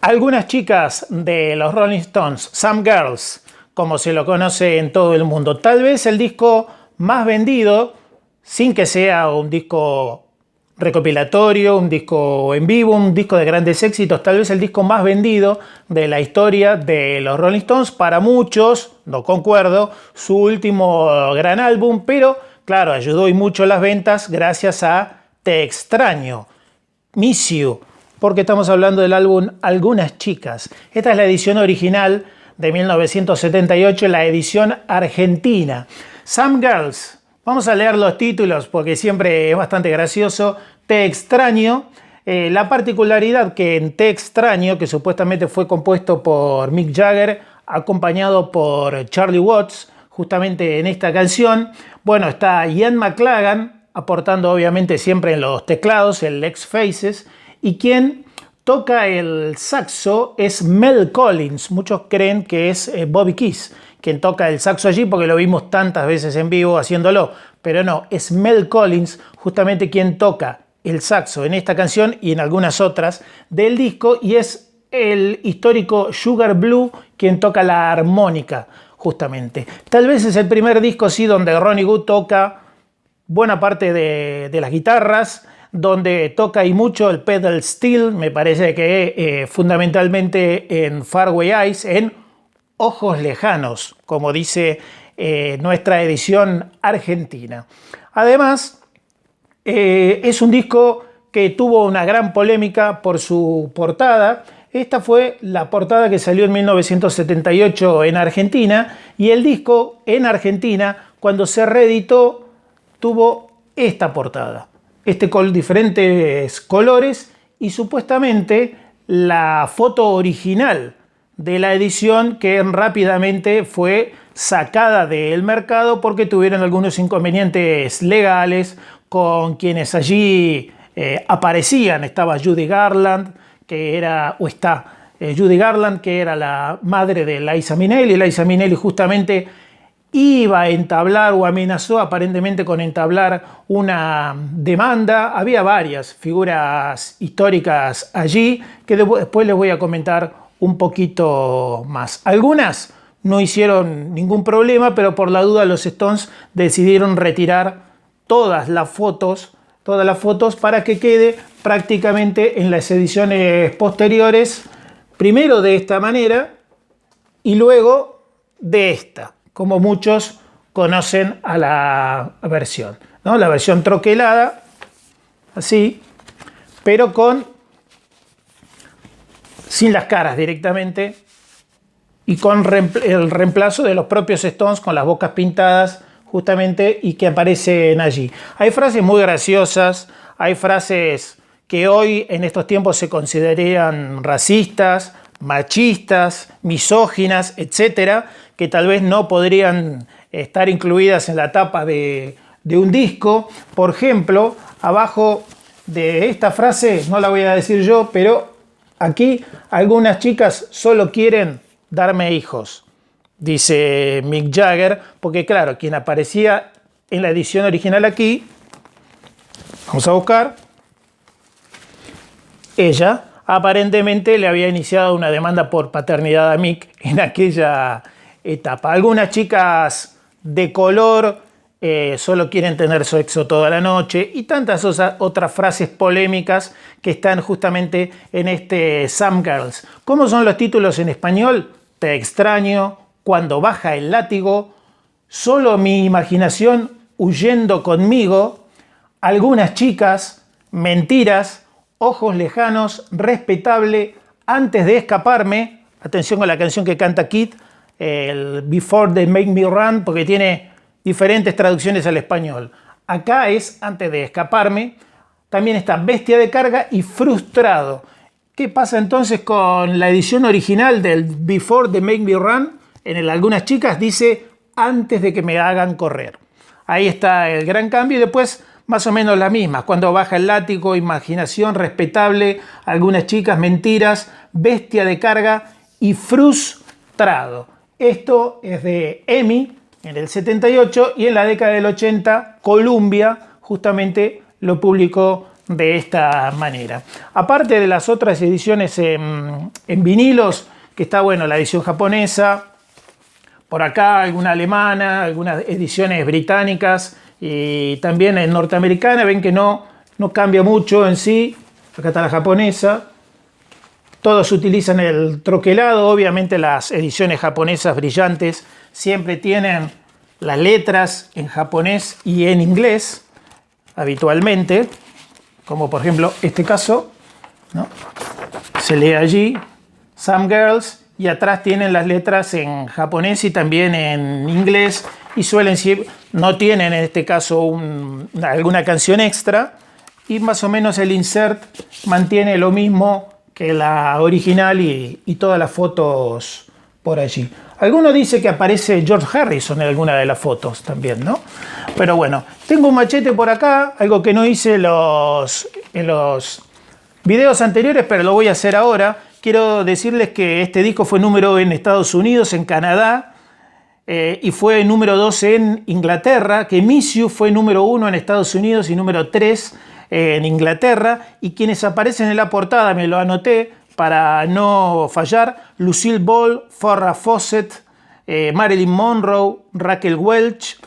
Algunas chicas de los Rolling Stones, Some Girls, como se lo conoce en todo el mundo. Tal vez el disco más vendido, sin que sea un disco recopilatorio, un disco en vivo, un disco de grandes éxitos, tal vez el disco más vendido de la historia de los Rolling Stones. Para muchos, no concuerdo, su último gran álbum, pero claro, ayudó y mucho las ventas gracias a Te extraño, Miss You, porque estamos hablando del álbum Algunas chicas. Esta es la edición original de 1978, la edición argentina. Some Girls. Vamos a leer los títulos porque siempre es bastante gracioso. Te extraño. La particularidad que en Te extraño, que supuestamente fue compuesto por Mick Jagger, acompañado por Charlie Watts, justamente en esta canción, bueno, está Ian McLagan, aportando obviamente siempre en los teclados, el Lex Faces, y quien toca el saxo es Mel Collins. Muchos creen que es Bobby Keys quien toca el saxo allí porque lo vimos tantas veces en vivo haciéndolo, pero no, es Mel Collins justamente quien toca el saxo en esta canción y en algunas otras del disco, y es el histórico Sugar Blue quien toca la armónica justamente. Tal vez es el primer disco sí donde Ronnie Wood toca buena parte de las guitarras, donde toca y mucho el pedal steel, me parece que fundamentalmente en Faraway Eyes, en Ojos Lejanos, como dice nuestra edición argentina. Además, es un disco que tuvo una gran polémica por su portada. Esta fue la portada que salió en 1978 en Argentina, y el disco en Argentina, cuando se reeditó, tuvo esta portada. Con diferentes colores, y supuestamente la foto original de la edición que rápidamente fue sacada del mercado porque tuvieron algunos inconvenientes legales con quienes allí aparecían. Estaba Judy Garland, que era, o está Judy Garland, que era la madre de Liza Minnelli. Liza Minnelli justamente iba a entablar o amenazó aparentemente con entablar una demanda. Había varias figuras históricas allí que después les voy a comentar un poquito más. Algunas no hicieron ningún problema, pero por la duda los Stones decidieron retirar todas las fotos para que quede prácticamente en las ediciones posteriores, primero de esta manera y luego de esta, como muchos conocen a la versión, ¿no? La versión troquelada, así, pero sin las caras directamente, y con el reemplazo de los propios Stones con las bocas pintadas justamente y que aparecen allí. Hay frases muy graciosas, hay frases que hoy en estos tiempos se consideran racistas, machistas, misóginas, etcétera, que tal vez no podrían estar incluidas en la tapa de un disco. Por ejemplo, abajo de esta frase, no la voy a decir yo, pero aquí algunas chicas solo quieren darme hijos, dice Mick Jagger, porque claro, quien aparecía en la edición original aquí, vamos a buscar, ella aparentemente le había iniciado una demanda por paternidad a Mick en aquella etapa. Algunas chicas de color solo quieren tener sexo toda la noche, y tantas otras frases polémicas que están justamente en este Some Girls. ¿Cómo son los títulos en español? Te extraño, Cuando baja el látigo, Solo mi imaginación huyendo conmigo, Algunas chicas, Mentiras, Ojos lejanos, Respetable, Antes de escaparme. Atención con la canción que canta Kid, el Before They Make Me Run, porque tiene diferentes traducciones al español. Acá es Antes de escaparme. También está Bestia de carga y Frustrado. ¿Qué pasa entonces con la edición original del Before They Make Me Run? En Algunas chicas dice Antes de que me hagan correr. Ahí está el gran cambio, y después más o menos las mismas. Cuando baja el látigo, Imaginación, Respetable, Algunas chicas, Mentiras, Bestia de carga y Frustrado. Esto es de EMI en el 78, y en la década del 80 Columbia justamente lo publicó de esta manera. Aparte de las otras ediciones en vinilos, que está bueno la edición japonesa, por acá alguna alemana, algunas ediciones británicas y también en norteamericana, ven que no cambia mucho en sí. Acá está la japonesa. Todos utilizan el troquelado. Obviamente las ediciones japonesas brillantes siempre tienen las letras en japonés y en inglés, habitualmente, como por ejemplo este caso, ¿no? Se lee allí Some Girls y atrás tienen las letras en japonés y también en inglés, y suelen ser, no tienen en este caso alguna canción extra, y más o menos el insert mantiene lo mismo que la original y todas las fotos por allí. Algunos dicen que aparece George Harrison en alguna de las fotos también, ¿no? Pero bueno, tengo un machete por acá, algo que no hice en los videos anteriores, pero lo voy a hacer ahora. Quiero decirles que este disco fue número en Estados Unidos, en Canadá, y fue número 2 en Inglaterra, que Miss You fue número 1 en Estados Unidos y número 3 en Inglaterra, y quienes aparecen en la portada, me lo anoté para no fallar: Lucille Ball, Farrah Fawcett, Marilyn Monroe, Raquel Welch,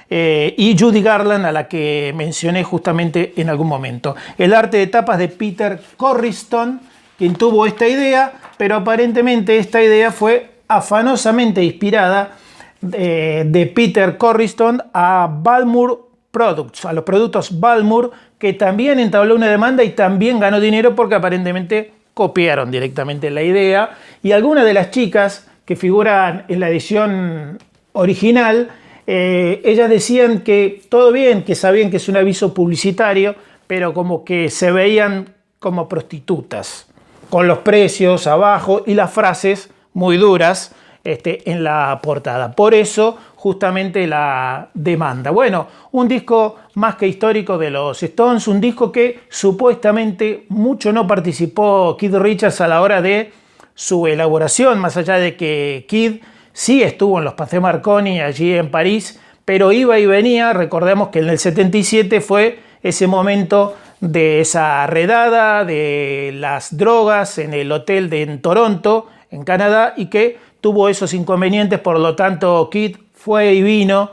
y Judy Garland, a la que mencioné justamente en algún momento. El arte de tapas de Peter Corriston, quien tuvo esta idea, pero aparentemente esta idea fue afanosamente inspirada de Peter Corriston a Balmoor Products, a los productos Balmoor, que también entabló una demanda y también ganó dinero porque aparentemente copiaron directamente la idea. Y algunas de las chicas que figuran en la edición original, ellas decían que todo bien, que sabían que es un aviso publicitario, pero como que se veían como prostitutas, con los precios abajo y las frases muy duras en la portada. Por eso justamente la demanda. Bueno, un disco más que histórico de los Stones, un disco que supuestamente mucho no participó Keith Richards a la hora de su elaboración, más allá de que Keith sí estuvo en los Paseo Marconi allí en París, pero iba y venía. Recordemos que en el 77 fue ese momento de esa redada de las drogas en el hotel en Toronto, en Canadá, y que tuvo esos inconvenientes. Por lo tanto, Keith fue y vino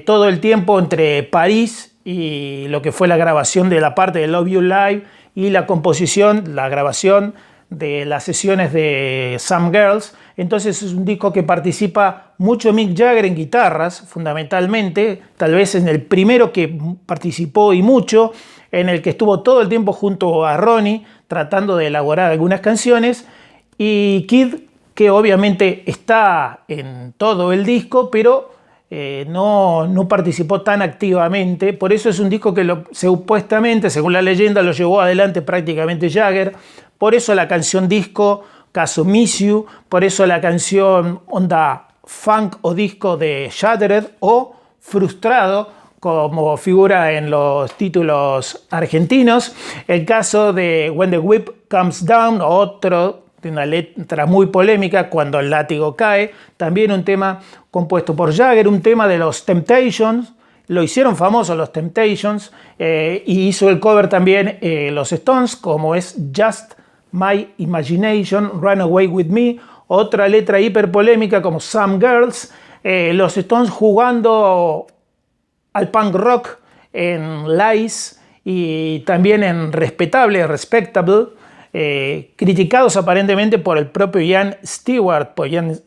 todo el tiempo entre París y lo que fue la grabación de la parte de Love You Live y la composición, la grabación de las sesiones de Some Girls. Entonces es un disco que participa mucho Mick Jagger en guitarras, fundamentalmente, tal vez en el primero que participó y mucho, en el que estuvo todo el tiempo junto a Ronnie tratando de elaborar algunas canciones, y Keith, que obviamente está en todo el disco, pero no participó tan activamente. Por eso es un disco que supuestamente, según la leyenda, lo llevó adelante prácticamente Jagger. Por eso la canción disco, caso Miss You, por eso la canción onda funk o disco de Shattered o Frustrado, como figura en los títulos argentinos. El caso de When the Whip Comes Down, otro de una letra muy polémica, Cuando el látigo cae, también un tema compuesto por Jagger, un tema de los Temptations. Lo hicieron famosos los Temptations, y hizo el cover también los Stones, como es Just My Imagination, Run Away With Me, otra letra hiper polémica como Some Girls. Los Stones jugando al punk rock en Lies y también en Respetable, criticados aparentemente por el propio Ian Stewart,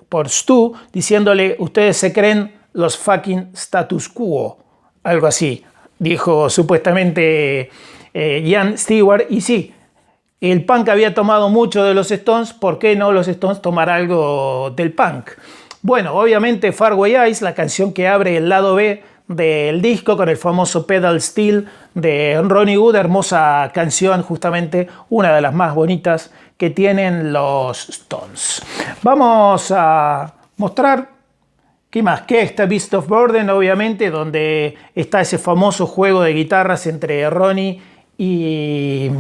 por Stu, diciéndole: ustedes se creen los fucking status quo, algo así, dijo supuestamente Ian Stewart. Y sí, el punk había tomado mucho de los Stones, ¿por qué no los Stones tomar algo del punk? Bueno, obviamente Faraway Eyes, la canción que abre el lado B del disco con el famoso pedal steel de Ronnie Wood, hermosa canción, justamente una de las más bonitas que tienen los Stones. Vamos a mostrar ¿qué más? Que está Beast of Burden, obviamente, donde está ese famoso juego de guitarras entre Ronnie y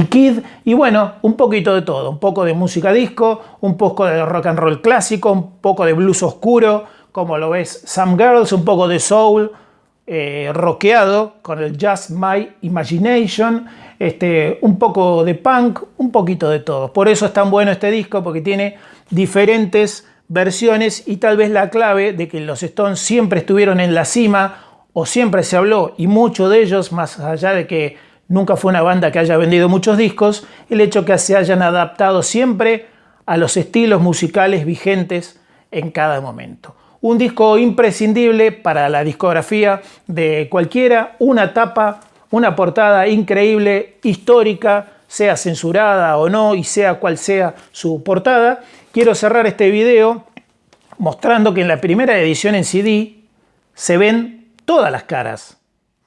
Keith. Y bueno, un poquito de todo, un poco de música disco, un poco de rock and roll clásico, un poco de blues oscuro, como lo ves Some Girls, un poco de soul, rockeado con el Just My Imagination, un poco de punk, un poquito de todo. Por eso es tan bueno este disco, porque tiene diferentes versiones y tal vez la clave de que los Stones siempre estuvieron en la cima o siempre se habló, y mucho de ellos, más allá de que nunca fue una banda que haya vendido muchos discos, el hecho que se hayan adaptado siempre a los estilos musicales vigentes en cada momento. Un disco imprescindible para la discografía de cualquiera, una tapa, una portada increíble, histórica, sea censurada o no y sea cual sea su portada. Quiero cerrar este video mostrando que en la primera edición en CD se ven todas las caras.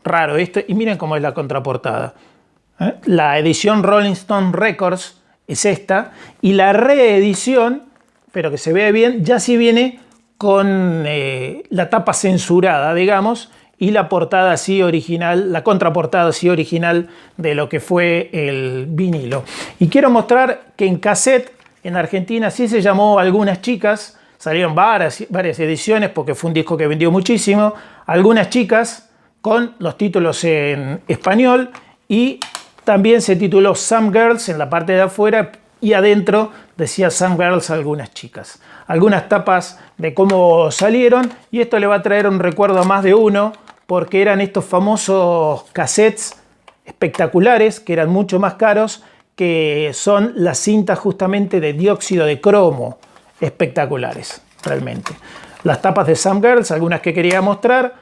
Raro esto, y miren cómo es la contraportada. La edición Rolling Stone Records es esta, y la reedición, pero que se vea bien, ya sí viene con la tapa censurada, digamos, y la portada así original, la contraportada así original de lo que fue el vinilo. Y quiero mostrar que en cassette, en Argentina, sí se llamó Algunas Chicas, salieron varias ediciones porque fue un disco que vendió muchísimo, Algunas Chicas, con los títulos en español, y también se tituló Some Girls en la parte de afuera, y adentro decía Some Girls, Algunas Chicas. Algunas tapas de cómo salieron, y esto le va a traer un recuerdo a más de uno, porque eran estos famosos cassettes espectaculares, que eran mucho más caros, que son las cintas justamente de dióxido de cromo, espectaculares, realmente. Las tapas de Some Girls, algunas que quería mostrar,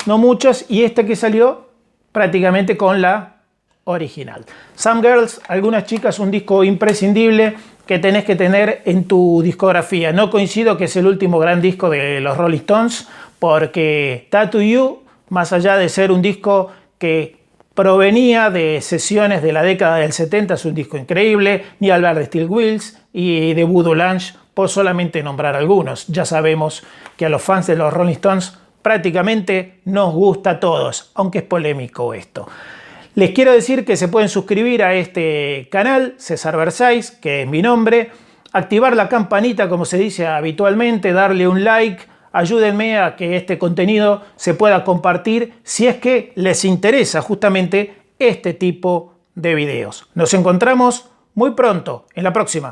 no muchas, y esta que salió prácticamente con la original. Some Girls, Algunas Chicas, un disco imprescindible que tenés que tener en tu discografía. No coincido que es el último gran disco de los Rolling Stones, porque Tattoo You, más allá de ser un disco que provenía de sesiones de la década del 70, es un disco increíble, ni hablar de Steel Wheels y de Voodoo Lounge, por solamente nombrar algunos. Ya sabemos que a los fans de los Rolling Stones prácticamente nos gusta a todos, aunque es polémico esto. Les quiero decir que se pueden suscribir a este canal, César Versáis, que es mi nombre, activar la campanita como se dice habitualmente, darle un like, ayúdenme a que este contenido se pueda compartir si es que les interesa justamente este tipo de videos. Nos encontramos muy pronto en la próxima.